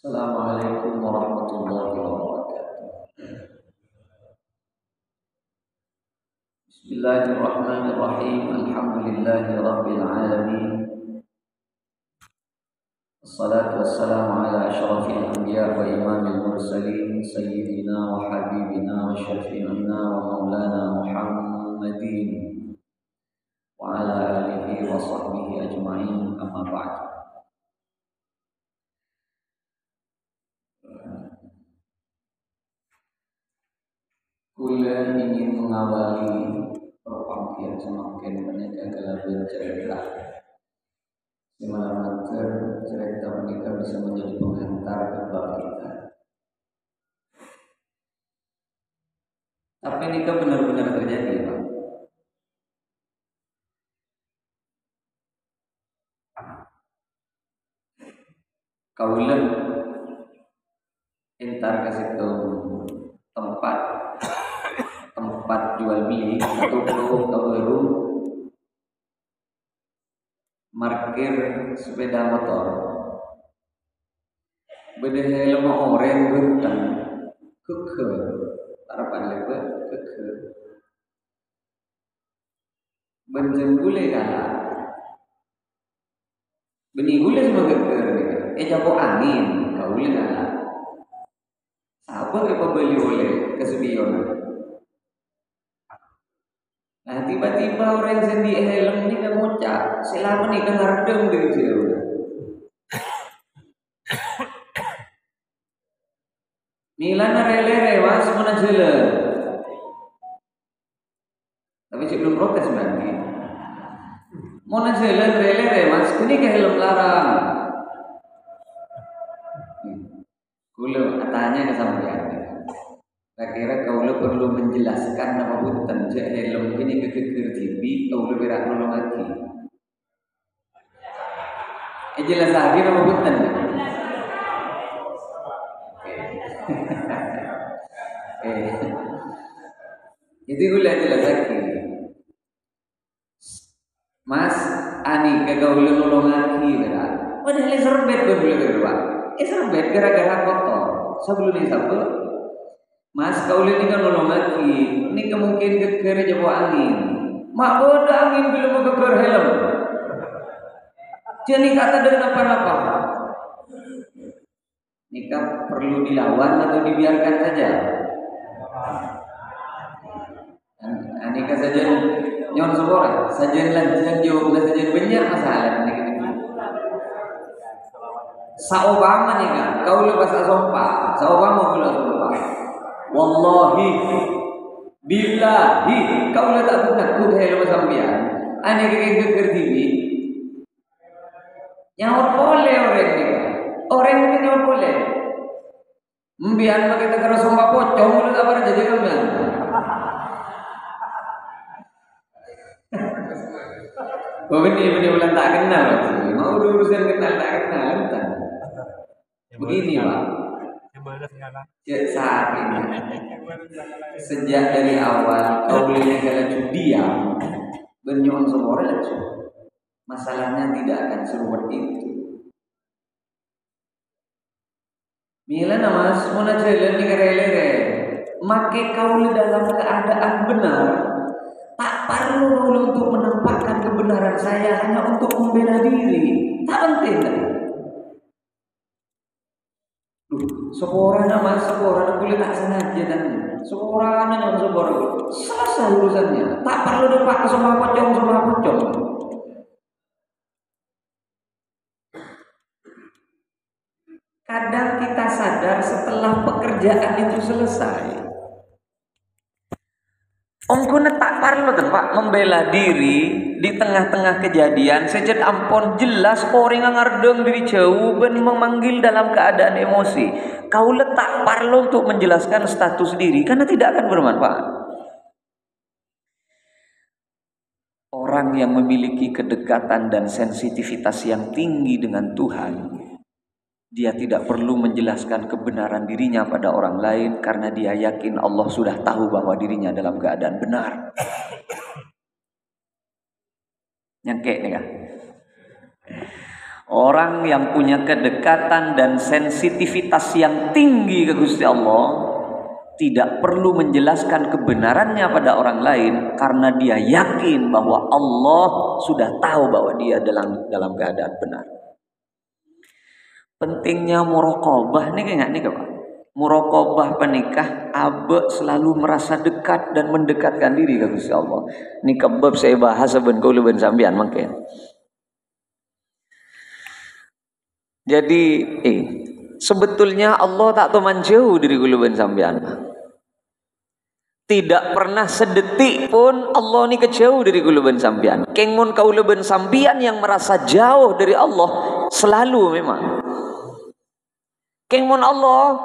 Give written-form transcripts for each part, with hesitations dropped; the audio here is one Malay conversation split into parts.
Assalamualaikum warahmatullahi wabarakatuh. Bismillahirrahmanirrahim. Alhamdulillahi rabbil alamin. Wassalatu wassalamu ala asyrafil anbiya wa imamil mursalin sayyidina wa habibina wa syafi'ina wa maulana Muhammadin wa ala alihi wa sahbihi ajma'in, amma ba'du. Kula ingin mengawali perpanggian semakin menegakkan bercerita. Dimana cerita menikah bisa menjadi penghantar ke bab kita. Tapi nikah benar-benar terjadi, Pak. Kaulen entar kasih tahu tempat jual beli atau baru parkir sepeda motor. Beda helm orang genteng keke harapan lebat keke benjen gule kala benih gule sama keke jago angin kaule kala sabar apa beli oleh kesudian. Nah tiba-tiba orang sendi helm ini kan ngucap selama ini kan ngardem dari jauh. Milana rele mas mana jalan. Tapi sebelum protes nanti. Mana jalan rele mas ini ke helm larang. Kulo tanya ke sampean. Kira-kira kaulo perlu menjelaskan nama punten je helm ini kekeker TV kaulo berak nolong lagi. Jelas lagi nama punten. Itu gula jelas lagi. Mas ani ke kaulo nolong lagi berak. Padahal serbet berbulu berdua. Serbet gara-gara kotor. Sebelum ini sabtu. Mas kau ini kan nolong lagi. Ini kemungkinan keker jawa angin. Mak bodoh angin belum keker helm. Jadi kata dengan apa-apa. Nikah perlu dilawan atau dibiarkan saja. Nikah saja nyon seorang. Saja lanjut jawab saja banyak masalah nikah. Saobama nikah. Kau lepas asompa. Saobama pula asompa. Wallahi billahi kau lah tak pernah ku helm sampean ane ke TV nyawa boleh orang ni orang ni nyawa boleh mbian kita kena somba pocong lu tak pernah jadi kan begini bulan tak kenal mau urusan kenal tak kenal entah begini Pak. Saat ini sejak dari awal kau boleh negara diam benyon semua langsung masalahnya tidak akan serupa itu. Mila nama semua jalan negara lere make kau dalam keadaan benar tak perlu untuk menampakkan kebenaran saya hanya untuk membela diri tak penting kan? Seorang boleh tak sengaja dan seorang yang selesai urusannya tak perlu dipakai semua pocong. Kadang kita sadar setelah pekerjaan itu selesai ongkone tak perlu tuh Pak membela diri di tengah-tengah kejadian sejak ampun jelas orang ngardeng diri jauh ben memanggil dalam keadaan emosi. Kau letak perlu untuk menjelaskan status diri karena tidak akan bermanfaat. Orang yang memiliki kedekatan dan sensitivitas yang tinggi dengan Tuhan, dia tidak perlu menjelaskan kebenaran dirinya pada orang lain karena dia yakin Allah sudah tahu bahwa dirinya dalam keadaan benar. Nyangke nih kan? Orang yang punya kedekatan dan sensitivitas yang tinggi ke Gusti Allah tidak perlu menjelaskan kebenarannya pada orang lain karena dia yakin bahwa Allah sudah tahu bahwa dia dalam keadaan benar. Pentingnya muraqabah nih kayak nih Pak. Muraqabah penikah abe selalu merasa dekat dan mendekatkan diri ke Gusti Allah. Ini kebab saya bahas saben kula ben sampean mangke. Jadi sebetulnya Allah tak teman jauh dari kuluban sampean. Tidak pernah sedetik pun Allah ni kejauh dari kuluban sampean. Kengmun kuluban sampean yang merasa jauh dari Allah selalu memang. Kengmun Allah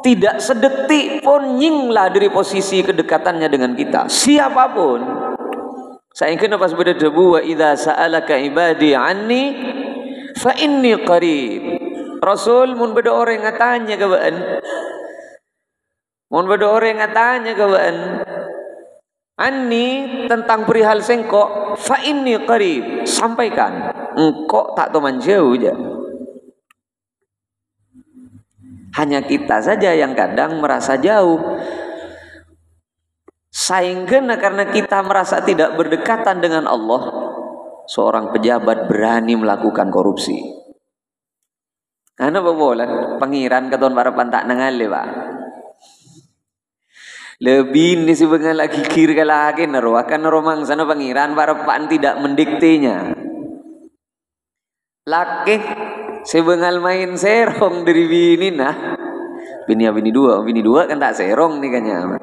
tidak sedetik pun nyinglah dari posisi kedekatannya dengan kita. Siapapun. Saya ingin apa sebenarnya debu wa idza sa'alaka ibadi anni fa inni qarib. Rasul mun beda orang ngatanya kebaan. Mun beda orang ngatanya kebaan. Anni tentang perihal sengkok fa inni qarib. Sampaikan. Engkau tak teman jauh je. Hanya kita saja yang kadang merasa jauh. Saingkeun karena kita merasa tidak berdekatan dengan Allah. Seorang pejabat berani melakukan korupsi. Karena apa boleh? Pangeran keton para pantak nangale Pak. Lebih ini sebenarnya lagi kira lagi akan romang sana pangeran para pan tidak mendiktenya. Laki sebengal main serong dari bini nah. Bini dua kan tak serong nih kayaknya.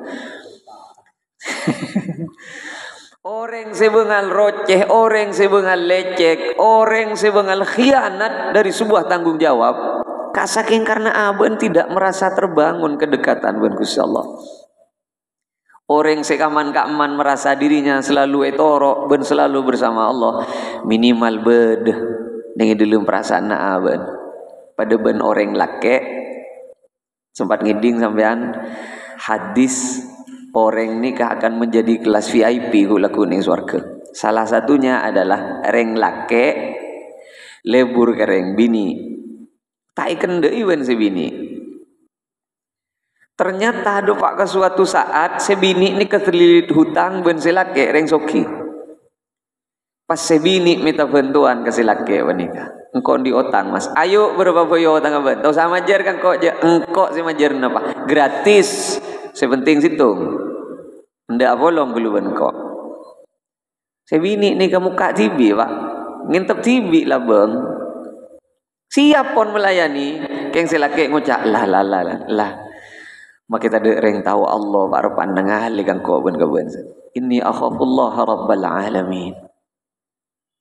Orang sebengal roceh, orang sebengal lecek, orang sebengal khianat dari sebuah tanggung jawab. Kasaking karena aben tidak merasa terbangun kedekatan dengan Gusti Allah. Orang sekaman-kaman merasa dirinya selalu etoro, ben selalu bersama Allah. Minimal bed dengan dalam perasaan aben. Pada ben orang laki sempat ngiding sampean hadis. Orang nikah akan menjadi kelas VIP kula kuning surga. Salah satunya adalah reng lake lebur ke reng bini. Tak ikan deui wen si bini. Ternyata ada pak ke suatu saat si bini ini ketelilit hutang ben si lake reng soki. Pas si bini minta bantuan ke si lake wanika. Engkau di otang mas. Ayo berapa boyo otang abad. Tahu sama ajar kan kok engkau si majar napa? Gratis. Sepenting situ. Ndak bolong keluan kok. Saya bini ni kamu kak tibi pak. Ngintep tibi lah bang. Siap pun melayani. Keng selake ngucap lah. Maka kita dereng tahu Allah baru pandang ahli kan kok ben keben. Inni akhafullah rabbal alamin.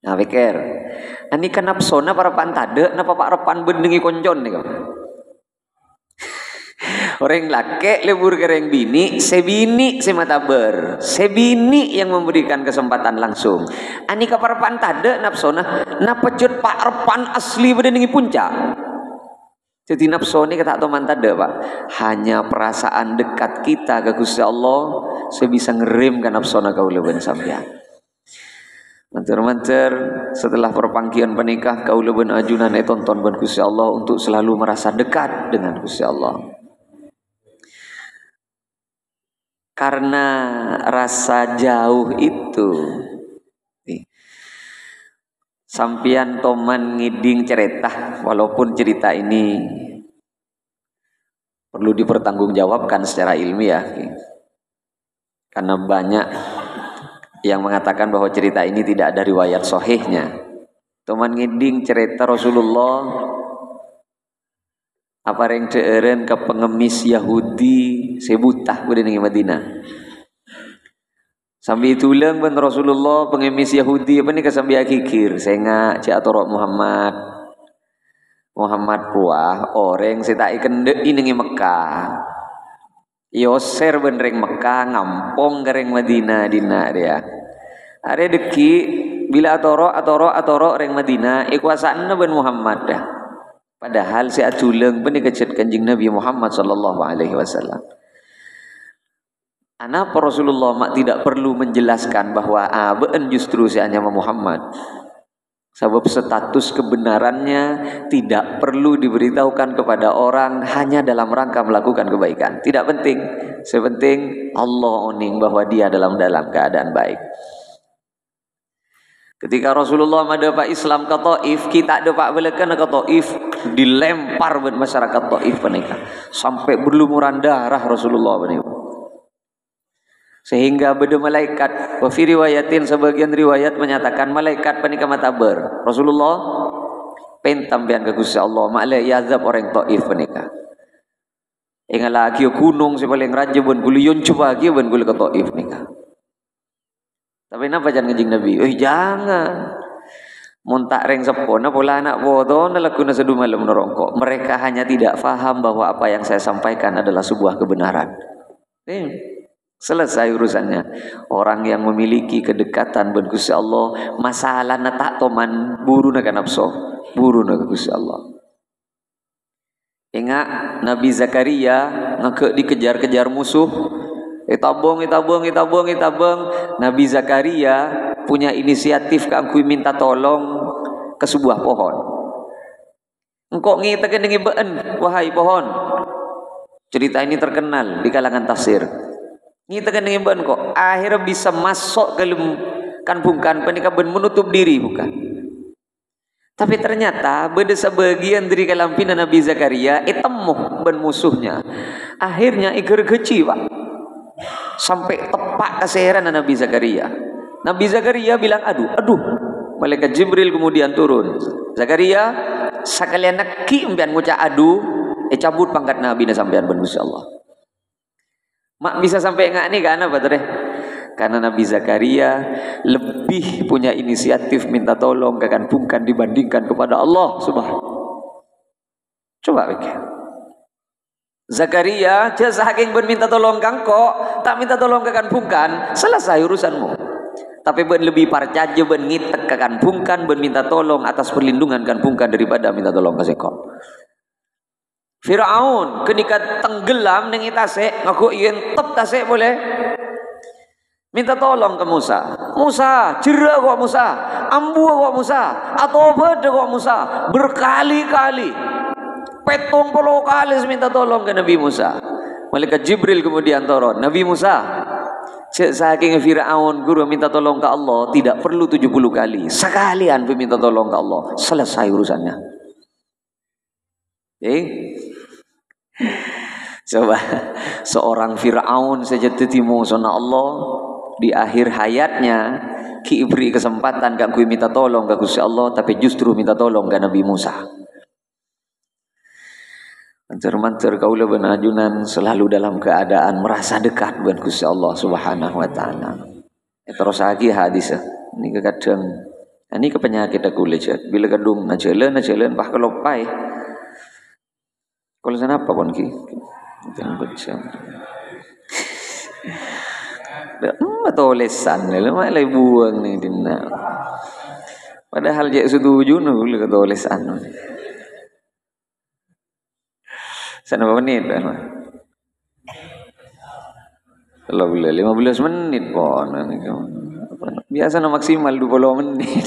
Nah pikir. Ani kan napsona para pantade. Napa pak repan bendengi konjon nih kau. Orang laki lebur kereng bini, sebini semataber, sebini yang memberikan kesempatan langsung. Ani kaparpan tade napsona, napecut pak repan asli berdengi puncak. Jadi napsoni kata teman tade pak, hanya perasaan dekat kita ke Gusti Allah, sebisa ngerim kan napsona kau leben sampean. Manter-manter setelah perpanggian penikah kau leben ajunan tonton ben Gusti Allah untuk selalu merasa dekat dengan Gusti Allah. Karena rasa jauh itu sampian toman ngiding cerita, walaupun cerita ini perlu dipertanggungjawabkan secara ilmiah karena banyak yang mengatakan bahwa cerita ini tidak ada riwayat sahihnya. Toman ngiding cerita Rasulullah apa yang deeren ke pengemis Yahudi sebutah pada di Madinah. Sambil tulang ben Rasulullah pengemis Yahudi apa ni kesambi akikir senga cak atorok Muhammad kuah orang setai kende ini Mekah. Yoser ben reng Mekah ngampong kereng Madinah dina dia. Are deki bila atorok reng Madinah ikuasaan ben Muhammad dah. Padahal si aculeng pun dikecat kanjeng Nabi Muhammad sallallahu alaihi wasallam. Kenapa Rasulullah mak tidak perlu menjelaskan bahwa been justru si hanya Muhammad. Sebab status kebenarannya tidak perlu diberitahukan kepada orang hanya dalam rangka melakukan kebaikan. Tidak penting. Sepenting Allah oning bahwa dia dalam keadaan baik. Ketika Rasulullah madapat Islam ke Taif, kita ada pak belekan ke Taif, dilempar buat masyarakat Taif menika. Sampai berlumuran darah Rasulullah menika. Sehingga beda malaikat, wa fi riwayatin sebagian riwayat menyatakan malaikat panika mataber. Rasulullah pentam pian ke Gusti Allah, makleh yazab orang Taif panika. Ingat lagi gunung si paling raja ben gulion coba lagi ben guli ke Taif nika. Tapi napa jangan ngejing Nabi? Jangan. Muntak reng sepona pola anak bodoh nalakuna sedu malam nerongkok. Mereka hanya tidak faham bahwa apa yang saya sampaikan adalah sebuah kebenaran. Selesai urusannya. Orang yang memiliki kedekatan dengan Gusti Allah, masalah na tak toman buru na kanapso, buru na Gusti Allah. Ingat Nabi Zakaria ngake dikejar-kejar musuh. Itabong. Nabi Zakaria punya inisiatif keangkui minta tolong ke sebuah pohon. Engkau ngitakan dengan been, wahai pohon. Cerita ini terkenal di kalangan tafsir. Ngitakan dengan been kok. Akhirnya bisa masuk ke kan penikah ben menutup diri bukan. Tapi ternyata beda sebagian dari kalampinan Nabi Zakaria temuh ben musuhnya. Akhirnya iker kecil pak. Sampai tepak keseheran Nabi Zakaria. Nabi Zakaria bilang aduh. Malaikat Jibril kemudian turun. Zakaria sekalian neki empian ngucap aduh, cabut pangkat Nabi na sampean ben Gusti Allah. Mak bisa sampai enggak nih kan apa teh? Karena Nabi Zakaria lebih punya inisiatif minta tolong kekan dibandingkan kepada Allah Subhanahu. Coba pikir. Zakaria saking berminta tolong kangko, tak minta tolong kekan selesai urusanmu. Tapi ben lebih parcaje ben ngitek kekan ben minta tolong atas perlindungan kan daripada minta tolong ke seko. Firaun ketika tenggelam nang itase ngaku yen tep tase boleh minta tolong ke Musa. Musa, jera kok Musa, ambu kok Musa, atau beda kok Musa, berkali-kali. 70 kali minta tolong ke Nabi Musa. Malaikat Jibril kemudian turun. Nabi Musa, saking Firaun guru minta tolong ke Allah tidak perlu 70 kali. Sekalian minta tolong ke Allah, selesai urusannya. Coba seorang Firaun saja tetimu sona Allah di akhir hayatnya ki beri kesempatan gak kui minta tolong ke Gusti Allah tapi justru minta tolong ke Nabi Musa. Mancer-mancer kaula benajunan selalu dalam keadaan merasa dekat dengan Gusti Allah Subhanahu wa taala. Terus lagi hadis ini kadang ini kepenyakit aku lecet bila kadung najelen pah kelopai. Kalau sana apa pun ki? Jangan baca. Atau lesan lay buang nih dina. Padahal dia setuju nu kata lesan. Sana berapa menit? Kalau boleh 15 menit pon. Biasa maksimal 20 menit.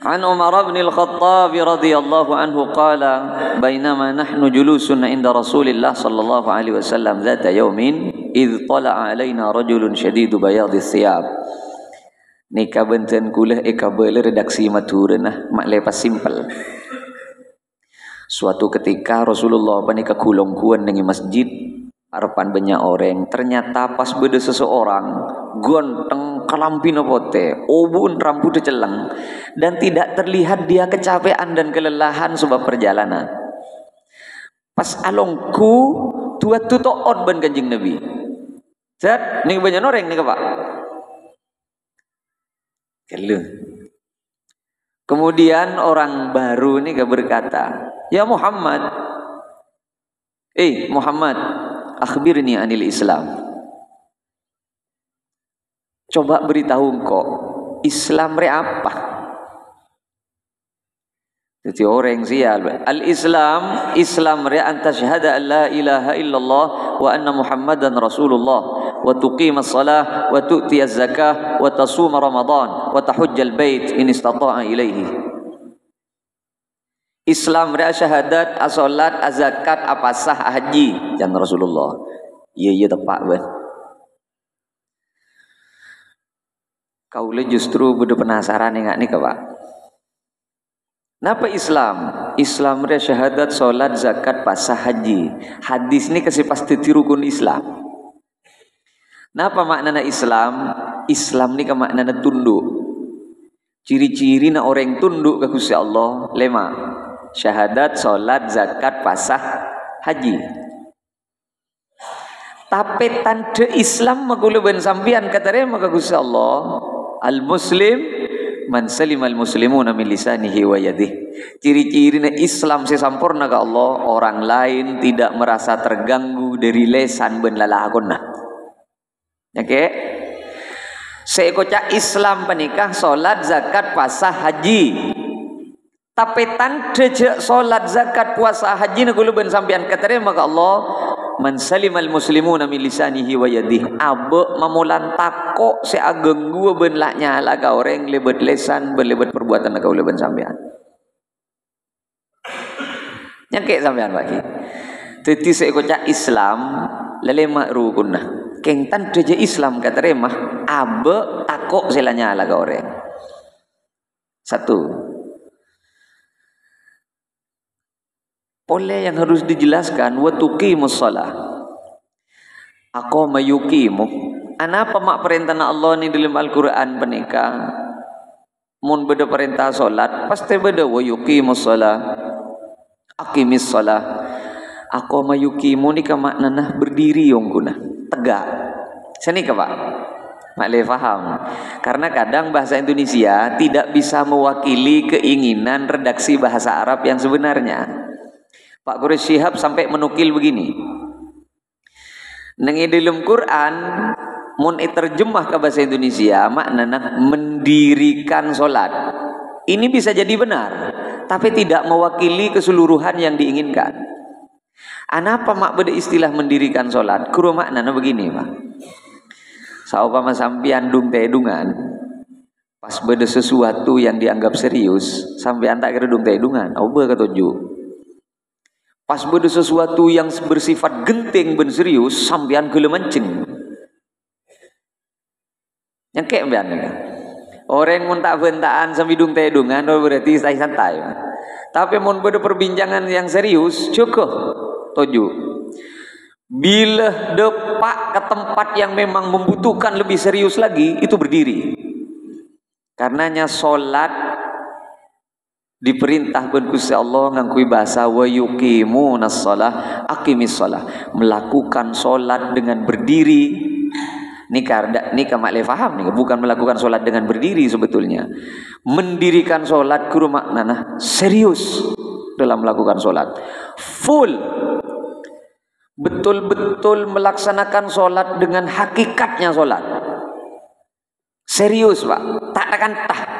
An Umar bin Al-Khattab radhiyallahu anhu qala bainama nahnu julusun inda Rasulillah sallallahu alaihi wasallam zata yawmin idh tala'a alaina rajulun shadidu bayadhi thiyab. Nika benten kulah kabel redaksi maturna mak lepas simpel. Suatu ketika Rasulullah panika kulong kuan dengan masjid harapan banyak orang. Ternyata pas beda seseorang gonteng kalampina pote, obun rambut celeng dan tidak terlihat dia kecapean dan kelelahan sebab perjalanan. Pas alongku tuat tutoon ban Kanjeng Nabi. Zat ning banyak orang nih Pak. Kemudian orang baru ini berkata, ya Muhammad, Muhammad, akhbirni anil Islam. Coba beritahu engkau, Islam apa? Jadi orang sial. Al-Islam, Islam ria anta syahada an la ilaha illallah wa anna Muhammadan Rasulullah wa tuqimas salah wa tu'tiyaz zakah wa tasuma Ramadan wa tahujjal bait in istata'a ilaihi. Islam ria syahadat, as-salat, az-zakat, apasah, haji jangan Rasulullah. Iya tepat ben. Kaula justru bedo penasaran enggak nih Pak. Napa Islam? Islam dia syahadat, solat, zakat, pasah, haji. Hadis ini kasih pasti rukun Islam. Napa maknana Islam? Islam ini ke maknana tunduk. Ciri-ciri na orang tunduk ke Gusti Allah lema. Syahadat, solat, zakat, pasah, haji. Tapi tanda Islam magulu ben sampian katare maka Gusti Allah. Al-Muslim man salimal muslimuna min lisanihi wa yadihi. Ciri-cirinya Islam sesampurna ke Allah, orang lain tidak merasa terganggu dari lesan ben lalakonna. Oke. Seikoca Islam penikah, salat, zakat, puasa, haji. Tapi tanda salat, zakat, puasa, haji na gulu ben sampean katerima ke Allah, man salimal muslimuna min lisanihi wa yadihi. Abe mamulan tako se ageng gua ben laknya laga orang lebet lesan ben lebet perbuatan laga ben sampean. Nyangke sampean bagi. Teti seikoca Islam lelemak rukunna. Keng tanda Islam katerima abe tako selanya laga orang. Satu. Oleh yang harus dijelaskan wa tuqimus shalah. Aku mayuqimu. Anapa mak perintah Allah ni dalam Al-Qur'an penikah? Mun beda perintah salat, pasti beda wa yuqimus shalah. Aqimis shalah. Aku mayuqimu ni ka maknana berdiri yang guna, tegak. Sini ke Pak. Mak le faham. Karena kadang bahasa Indonesia tidak bisa mewakili keinginan redaksi bahasa Arab yang sebenarnya. Pak Quraish Shihab sampai menukil begini. Nang dalam Quran mun terjemah ke bahasa Indonesia maknana mendirikan solat. Ini bisa jadi benar, tapi tidak mewakili keseluruhan yang diinginkan. Anapa mak beda istilah mendirikan solat? Kuro maknana begini, Pak. Saupama sampean dung tedungan, pas beda sesuatu yang dianggap serius, sampean tak kira dung tedungan, oba ketujuh. Pas beda sesuatu yang bersifat genting ben serius sampean geuleuh mancing. Yang kayak sampean ya. Orang mun tak bentaan sambil tedungan berarti santai. Tapi mun beda perbincangan yang serius cukup tujuh. Bila depak ke tempat yang memang membutuhkan lebih serius lagi itu berdiri. Karenanya salat diperintah ben Gusti Allah ngangkui bahasa wa yuqimunas shalah, aqimis shalah, melakukan salat dengan berdiri. Ini mak le faham nih, bukan melakukan salat dengan berdiri sebetulnya. Mendirikan salat kuru maknana serius dalam melakukan salat. Full. Betul-betul melaksanakan salat dengan hakikatnya salat. Serius, Pak. Tak akan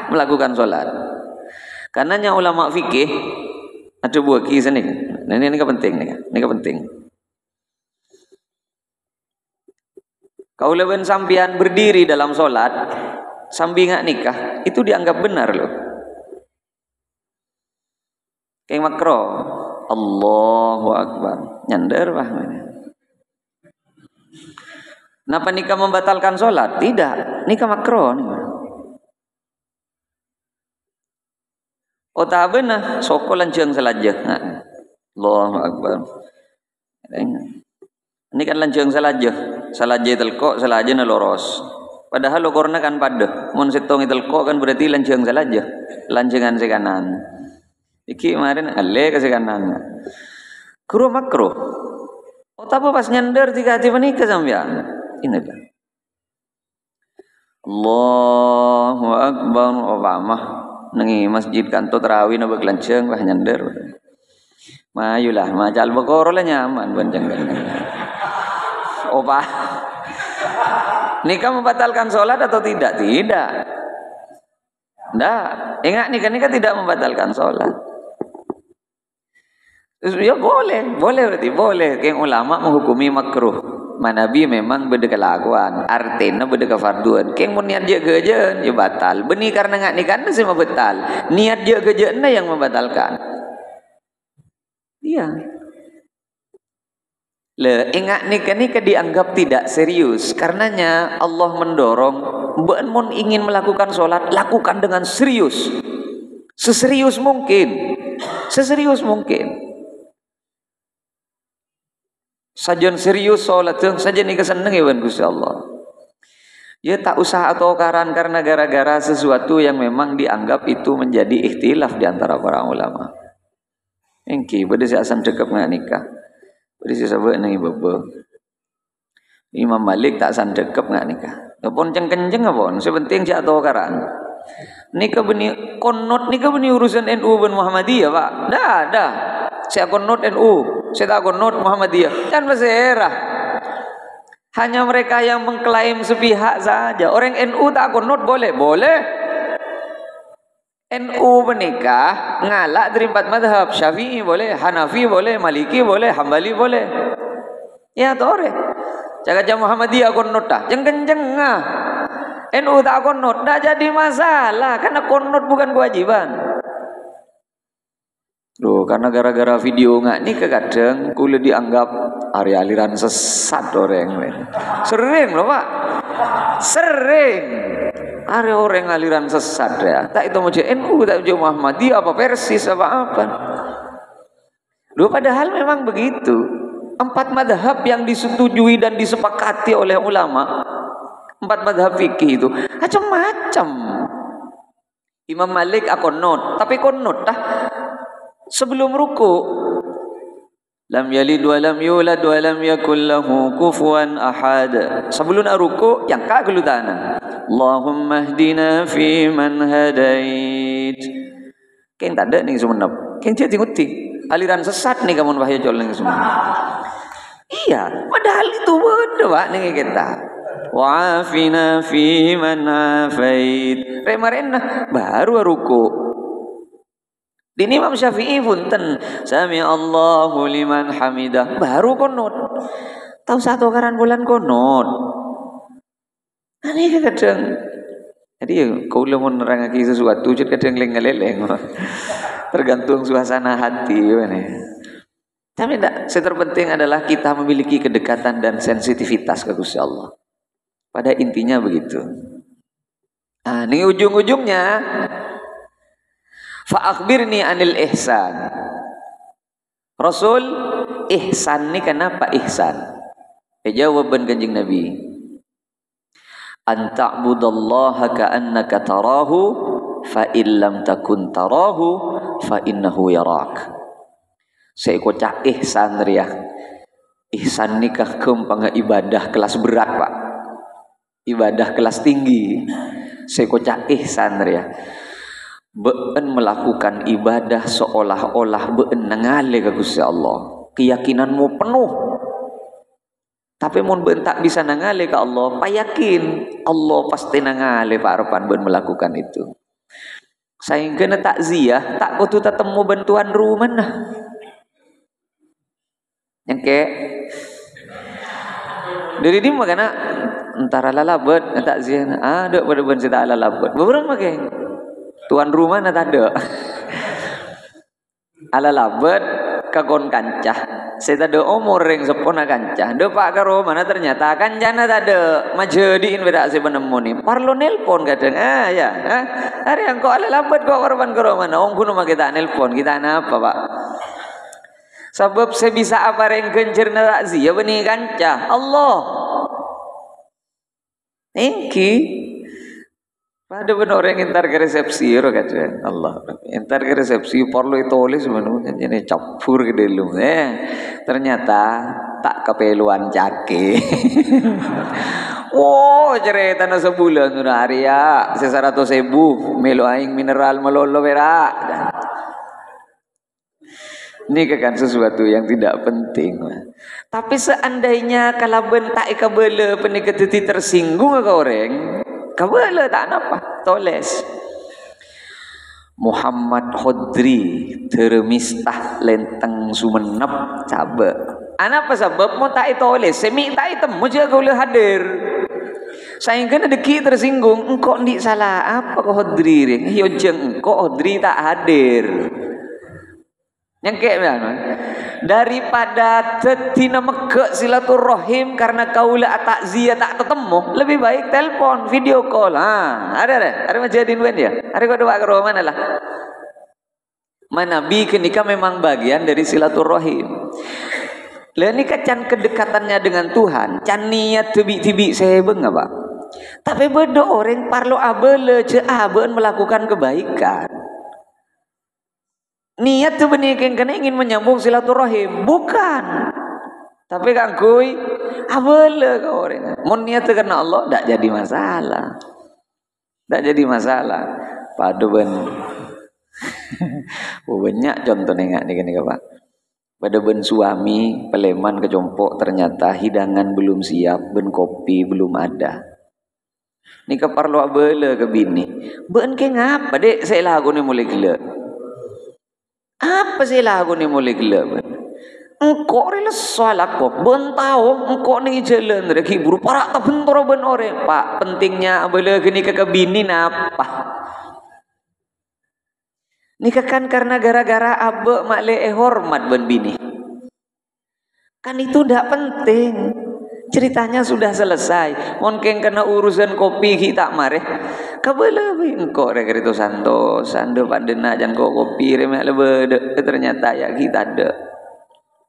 melakukan salat. Karenanya ulama fikih ada buah kisah nih. Ini penting nih. Ini penting. Kau leben sampian berdiri dalam solat sambil nggak nikah itu dianggap benar loh. Kayak makro, Allahu Akbar, nyandar bah. Kenapa nikah membatalkan solat? Tidak, nikah makro nih. Oh tak benar, soko lanceng selajah. Allahu Akbar. Ini kan lanceng selajah telko, selajah neloros. Padahal lokorna kan pada. Mun setong telko kan berarti lanceng selajah, lancengan sekanan. Iki kemarin ale ke sekanan. Kuro makro. Oh tapi pas nyender tiga hati menikah sampean. Ini lah. Allahu Akbar. Obama. Nengi masjid kanto terawih na baglanceng bah nyender. Mayulah macal bekoro lah nyaman banjang kan. Opa. Nikah membatalkan sholat atau tidak? Tidak. Ingat nikah tidak membatalkan sholat. Ya boleh berarti boleh. Yang ulama menghukumi makruh. Manabi memang beda kelakuan, artinya beda kefarduan. Keng mun niat je gejen ya batal. Beni karena ngak nikah sih batal. Niat je gejen yang membatalkan. Iya. Le ingat nikah dianggap tidak serius. Karenanya Allah mendorong mbak mun ingin melakukan sholat, lakukan dengan serius. Seserius mungkin. Seserius mungkin. Sajian serius sholat saja nikah seneng ya Gusti Allah. Ya tak usah atau karan karena gara-gara sesuatu yang memang dianggap itu menjadi ikhtilaf di antara para ulama. Engki bade si asan cekep nggak nikah. Bade si sabuk nang ibu. Imam Malik tak asan cekep nggak nikah. Pun kenceng apa? Sepenting si atau karan. Nikah beni konot nikah beni urusan NU dan Muhammadiyah Pak. Dah. Saya konot NU, saya tak konot Muhammadiyah. Kan berserah. Hanya mereka yang mengklaim sepihak saja. Orang NU tak konot boleh. NU menikah ngalak dari 4 madhab. Syafi'i boleh, Hanafi boleh, Maliki boleh, Hambali boleh. Ya tore. Jaga Muhammadiyah konot dah. Kenceng NU tak konot, tak jadi masalah karena konot bukan kewajiban. Loh, karena gara-gara video nggak nih kadang kuliah dianggap aliran sesat orang lain. Sering loh Pak, sering. Ada orang aliran sesat ya. Tak itu macam NU, tak macam Muhammadiyah, apa Persis, apa. Loh, padahal memang begitu. 4 madhab yang disetujui dan disepakati oleh ulama. 4 madhab fikih itu macam-macam. Imam Malik konot, tapi konot dah. Sebelum ruku, lam yalid wa lam yulad wa lam yakul lahu kufuwan ahad. Sebelum ruku yang ka gelutana. Allahumma hdina fi man hadait. Keng tak ada nih semenep. Keng jadi nguti. Aliran sesat nih kamu bahaya jol nih semua. Iya, padahal itu beda Pak nih kita. Wa'afina fi man afait. Remarena baru ruku. Dini Imam Syafi'i punten sami Allahu liman hamidah baru konot. Tahu satu karan bulan konot. Aneh kadang. Jadi ya kalau mau nerangake sesuatu jadi kadang leng-leng. Tergantung suasana hati mana. Tapi tidak, yang terpenting adalah kita memiliki kedekatan dan sensitivitas ke Gusti Allah. Pada intinya begitu. Nah, ini ujung-ujungnya fa akhbirni anil ihsan. Rasul, ihsan ni kenapa ihsan? Jawaban Kanjeng Nabi. An ta'budallaha ka'annaka tarahu fa illam takun tarahu fa innahu yarak. Saya kocak ihsan ria. Ihsan nikah kempang ibadah kelas berat Pak. Ibadah kelas tinggi. Saya kocak ihsan ria. Be'en melakukan ibadah seolah-olah be'en nangale ke Gusti Allah. Keyakinanmu penuh. Tapi mun be'en tak bisa nangale ke Allah, payakin Allah pasti nangale Pak Arfan be'en melakukan itu. Sehingga takziah, tak kutu tetemu bantuan rumah nah. Yang ke dari ini makanya antara lalabet takziah ada pada ben sita lalabet. Beberapa ke tuan rumah nak ada. Ala labet kagon kancah. Saya tak ada umur yang sepona kancah. Do pak karo mana ternyata kancana tak ada. Majadiin beda si penemu ni. Parlo nelpon kadang. Ya. Hari yang kau ala labet kau korban karo mana. Om kuno kita nelpon kita apa Pak? Sebab saya bisa apa yang kencir nak ya beni kancah. Allah. Engki. Ada benar orang entar ke resepsi ro kata Allah. Entar ke resepsi perlu tulis mana jadi campur ke dalam. Ternyata tak kepeluan cake. Oh cerita na sebulan sudah hari ya 100.000 melo aing mineral melolo berak. Ini kan sesuatu yang tidak penting. Tapi seandainya kalau bentak kabel penikah tersinggung ke orang. Kabel tak apa, toles. Muhammad Khodri termistah lenteng Sumenep cabe. Apa sebab mau tak itu oleh semi tak itu mau jaga boleh hadir. Saya kena deki tersinggung, engkau ndik salah apa kau Khodri ring? Yo jeng engkau Khodri tak hadir. Nyengke mana? Daripada tetina meke silaturahim karena kaula takziah tak ketemu, lebih baik telepon, video call. Ada majadin wen ya. Ada kau doa ke rumah mana lah? Mana bikin nikah memang bagian dari silaturahim. Lah nikah can kedekatannya dengan Tuhan, can niat tibi-tibi saya beng apa? Tapi beda orang parlo abele ce aben melakukan kebaikan. Niat tu benih kena ingin menyambung silaturahim, bukan. Tapi kan kui abele kau orang. Mun niat karena Allah tak jadi masalah. Tak jadi masalah. Padu ben. Banyak contoh nengak ni Pak. Pada ben suami peleman kejompok ternyata hidangan belum siap, ben kopi belum ada. Ni ke parlo abele ke bini. Ben ke ngapa dek saya lagu ni mulai gila. Apa sih lagu ni mulai gila ben? Engkau rela soal aku, ben tahu engkau ni jalan reki buru parak tak bentor ben ore. Pak pentingnya abele gini ke bini napa? Nikah kan karena gara-gara abe makle hormat ben bini. Kan itu tidak penting. Ceritanya sudah selesai. Mungkin kena urusan kopi kita mareh. Kabel engkau rek itu sando pandena jan kau kopi remek lebe ternyata ya kita ada.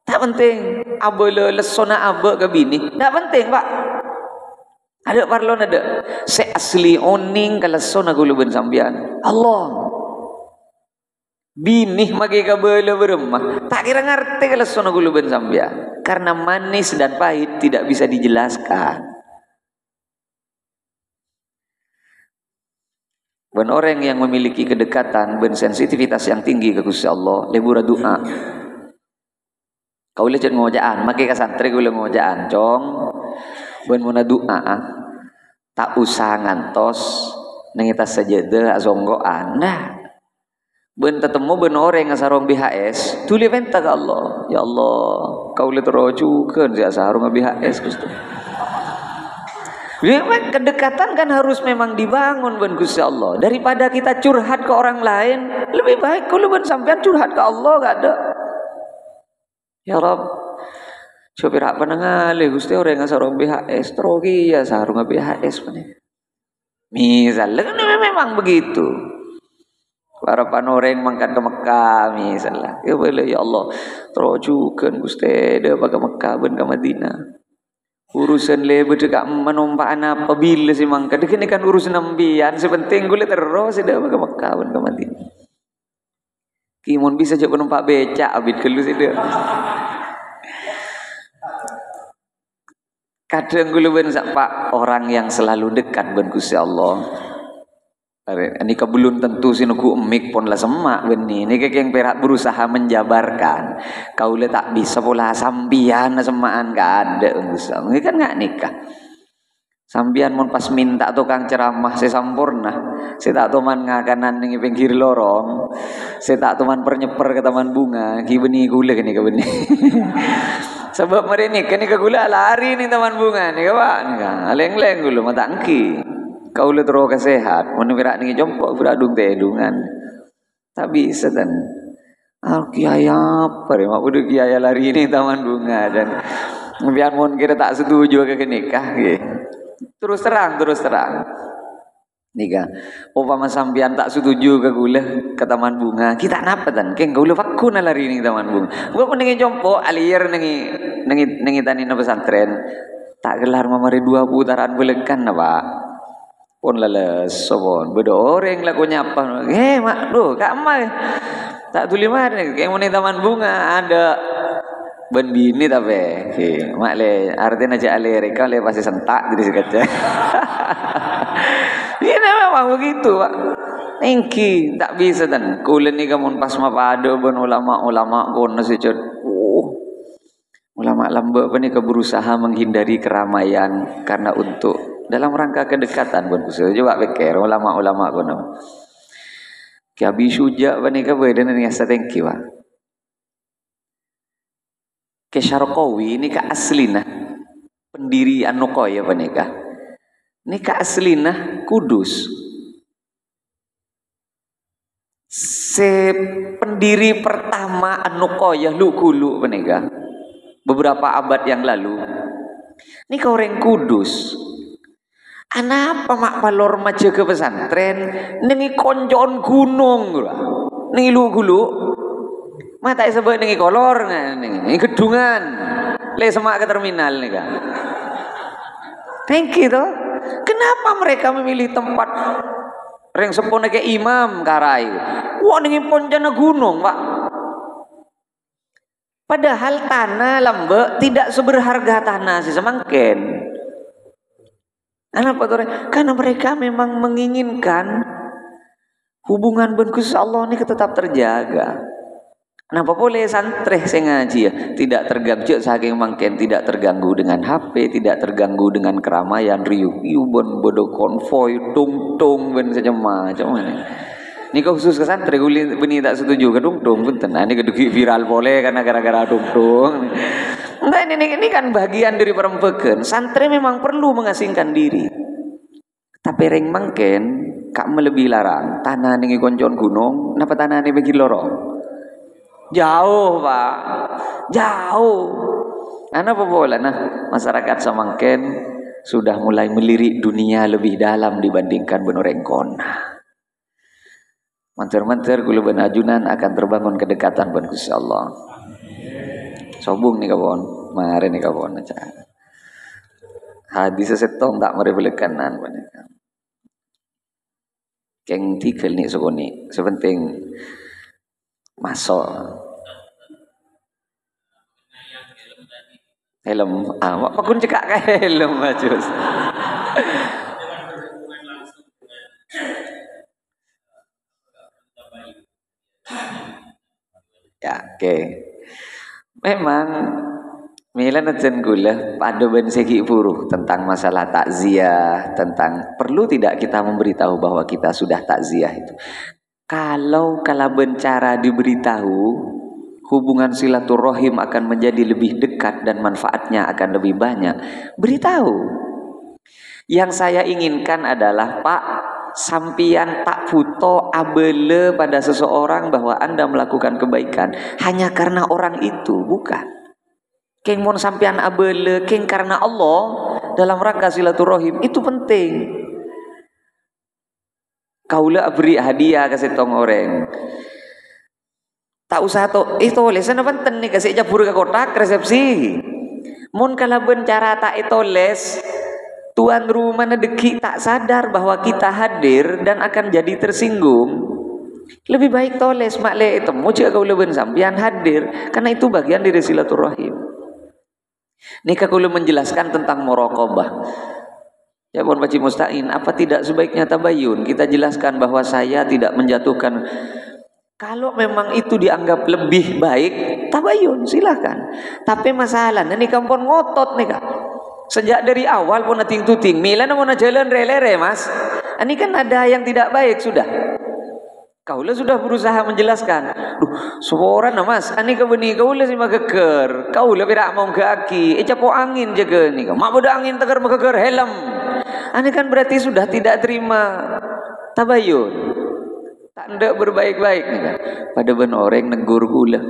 Tak penting. Abe lesona abe ke bini. Tak penting, Pak. Ada parlon ada. Se asli oning kalau lesona gulu ben sambian. Allah. Binih magi kabela beremah tak kira ngerti kalau sono gulu ben sambia karena manis dan pahit tidak bisa dijelaskan. Ben orang yang memiliki kedekatan ben sensitivitas yang tinggi ke Gusti Allah lebura doa. Kau lecet ngojaan maki ka santri gula ngojaan cong ben muna doa tak usah ngantos nengita sajada azonggoan nah. Ben tetemu ben orang yang sarong BHS tuli venta ke Allah ya Allah kau lihat rojukan saya sarong BHS Gusti. Jadi kedekatan kan harus memang dibangun ben Gusti Allah daripada kita curhat ke orang lain lebih baik kalau ben sampean curhat ke Allah gak ada ya Rabb coba apa nengali Gusti orang yang sarong BHS terogi ya sarong BHS misalnya kan memang begitu. Para panoreng mangkat ke Mekah misalnya. Ya boleh ya Allah. Terojukan Gusti dia ke Mekah ben ke Madinah. Urusan lebe dekat menumpaan apa bila si mangkat. Ini kan urusan ambian. Sepenting gue terus dia ke Mekah ben ke Madinah. Kimon bisa coba numpak becak abid kelu sih dia. Kadang gue ben pak orang yang selalu dekat ben Gusti Allah. Ini belum tentu sinuku emik pun lah semak benih. Ini yang perak berusaha menjabarkan. Kau le tak bisa pula sambian semaan gak ada. Ini kan gak nikah. Sambian mon pas minta tukang ceramah saya sampurna. Saya tak teman ngakanan ning pinggir lorong. Saya tak teman pernyeper ke taman bunga. Ki benih gula kene ke benih. Sebab mari ni kene ke gula lari nih taman bunga nih Pak. Leng-leng gula mata angki. Kau le terus kesehat, mun virak ning jompok beradung tedungan. Tak bisa dan kiai apa ya, mak udah kiai lari ini taman bunga dan biar mun kira tak setuju ke nikah gitu. Terus terang. Nikah. Umpama sampean tak setuju ke gula ke taman bunga, kita napa dan keng gula fakuna lari ini taman bunga. Gua pun ning jompok alir ning tani na pesantren. Tak gelar mamari 2 putaran belekan na, Pak. Pun lales sobon bedo orang lakunya apa mak doh kak mai tak tuli mari kayak mau taman bunga ada ben bini tapi mak le artinya aja ale reka le pasti sentak jadi sekaca. Ini memang begitu Pak. Engki tak bisa dan kulen ni kamu pas mapado ben ulama kono sejud ulama lambe apa ni berusaha menghindari keramaian karena untuk dalam rangka kedekatan pun coba pikir ulama-ulama kono. Ki Abi Syuja panika badan ning thank you. Ke Syarqawi ini ka aslina pendiri An-Nuqaya panika. Ini ka aslina Kudus. Pendiri pertama An-Nuqaya Lukulu panika. Beberapa abad yang lalu. Ini ka orang Kudus. Anapa mak palor maca ke pesantren nengi konjon gunung nengi Lukulu. Mata sebut nengi kolor nengi gedungan. Le semak ke terminal nih kan. Thank you toh. Kenapa mereka memilih tempat reng sepone ke imam karai? Wah nengi ponjana gunung, Pak. Padahal tanah lambe tidak seberharga tanah semangken. Kenapa tuh? Karena mereka memang menginginkan hubungan dengan Allah ini tetap terjaga. Kenapa boleh santreh saya ngaji ya? Tidak terganggu saking mangken, tidak terganggu dengan HP, tidak terganggu dengan keramaian, riuh-riuh bodoh konvoy, tung-tung ben saja macam mana. Ini khusus ke santri beni tak setuju ke tung-tung punten. Ini keduki viral boleh karena gara-gara tung-tung. Nah ini kan bagian dari perempuan. Santri memang perlu mengasingkan diri. Tapi ring mangken kak melebihi larang. Tanah ning konjon gunung, napa tanah ini bagi lorong? Jauh Pak, jauh. Apa boleh? Nah masyarakat Samangken sudah mulai melirik dunia lebih dalam dibandingkan benorengkon. Manter-manter kula benajunan akan terbangun kedekatan ben Gusti Allah. Sobung nih kawan, mare nih kawan aja. Hadis setong tak mereflekanan banyak. Keng tikel nih sokoni, sepenting masuk. Helm, apa kun cekak ka helm majus. Ya, oke. Memang Milan ajen gula pada ben segi buruh tentang masalah takziah, tentang perlu tidak kita memberitahu bahwa kita sudah takziah itu. Kalau bencara diberitahu, hubungan silaturahim akan menjadi lebih dekat dan manfaatnya akan lebih banyak. Beritahu. Yang saya inginkan adalah Pak, sampian tak foto abele pada seseorang bahwa Anda melakukan kebaikan hanya karena orang itu, bukan. Keng mon sampian abele keng karena Allah dalam rangka silaturahim itu penting. Kaula beri hadiah ke setong orang. Tak usah to, itu lesan apa penting nih kasih jabur ke kotak resepsi. Mun kalaben cara tak itu les, tuan rumah nedeki tak sadar bahwa kita hadir dan akan jadi tersinggung. Lebih baik toles makle itu mau cek kau leben sampian hadir karena itu bagian dari silaturahim. Nika kula menjelaskan tentang muraqabah. Ya pun Pak Mustain, apa tidak sebaiknya tabayun? Kita jelaskan bahwa saya tidak menjatuhkan. Kalau memang itu dianggap lebih baik, tabayun silahkan. Tapi masalahnya ini kampun ngotot nih kak. Sejak dari awal pun nating tuting, milan mau jalan relere mas. Ini kan ada yang tidak baik sudah. Kaulah sudah berusaha menjelaskan. Suara mas, ani kebeni kaulah sih mageker. Kaulah tidak mau kaki. Capo angin jaga nih. Mak bodoh angin tegar mageker helm. Ani kan berarti sudah tidak terima tabayun. Tak ndak berbaik-baik nih kan. Pada ben orang negur gula.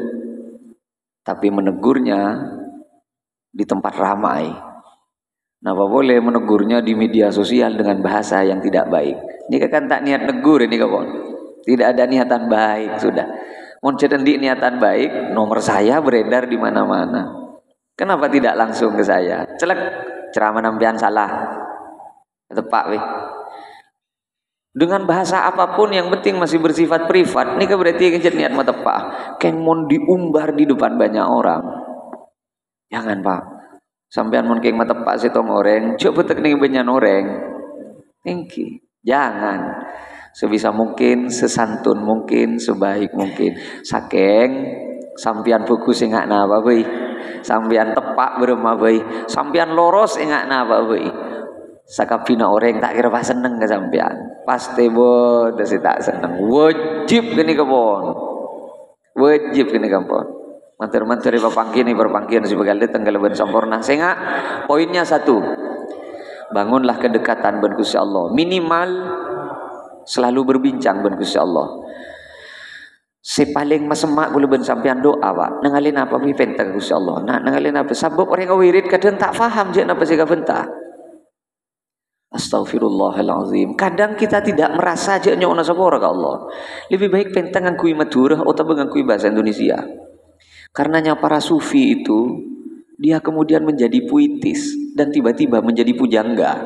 Tapi menegurnya di tempat ramai. Napa boleh menegurnya di media sosial dengan bahasa yang tidak baik. Ini kan tak niat negur ini kawan. Tidak ada niatan baik sudah. Mau cedendi niatan baik, nomor saya beredar di mana-mana. Kenapa tidak langsung ke saya? Celek ceramah nampian salah. Tepak weh. Dengan bahasa apapun yang penting masih bersifat privat. Ini berarti kencet niat mah tepak. Keng mon diumbar di depan banyak orang. Jangan Pak. Sampean mon keng mah tepak setong orang, coba teknik banyak orang. Tinggi. Jangan. Sebisa mungkin, sesantun mungkin, sebaik mungkin. Saking sampean fokus engak napa beuy. Sampean tepak berema beuy. Sampean loros engak napa beuy. Sakapina orang tak kira pas seneng ke sampean. Pasti bodoh si tak seneng. Wajib kini kebon. Wajib kini kebon. Mantir-mantir perpangkian si begal tenggal ben sempurna. Sehingga poinnya satu. Bangunlah kedekatan ben Gusti Allah. Minimal selalu berbincang ben Gusti Allah. Si paling masemak boleh ben sampean doa pak. Nengalin apa mipenta Gusti Allah. Nah nengalin apa sabab orang wirid kadang tak faham je napa sih kafenta. Astaghfirullahalazim. Kadang kita tidak merasa aja nyona sapora ke Allah. Lebih baik pentang ngangkui Madura atau ngangkui bahasa Indonesia. Karenanya para sufi itu dia kemudian menjadi puitis dan tiba-tiba menjadi pujangga.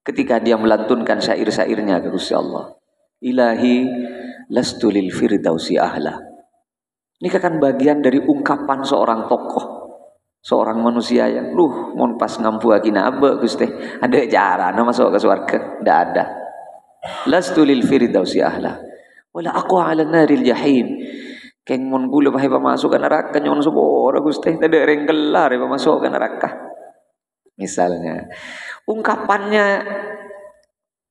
Ketika dia melantunkan syair-syairnya ke Gusti Allah. Ilahi lastu lil firdausi ahla. Ini kan bagian dari ungkapan seorang tokoh. Seorang manusia yang mon pas ngampu akina abe Gusti ada cara masuk ke surga ndak ada. Lastu lil firdausi ahla wala aqwa ala naril jahim. Keng mon gula pahe masuk ke neraka nyon sepora Gusti ada reng gelar masuk ke neraka. Misalnya ungkapannya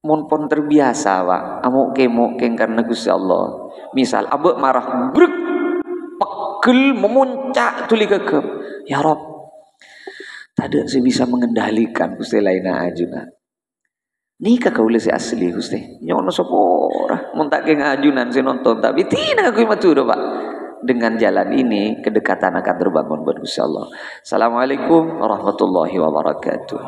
mon pon terbiasa Pak amuk keng karena Gusti Allah. Misal abe marah brek pegel memuncak tuli gegep. Ya Rob, tak ada saya bisa mengendalikan Gusti laina ajunan. Nikah kau si asli Gusti. Nyono sopora, montak keng ajunan saya nonton tapi tidak aku matur Pak. Dengan jalan ini kedekatan akan terbangun buat Gusti Allah. Assalamualaikum warahmatullahi wabarakatuh.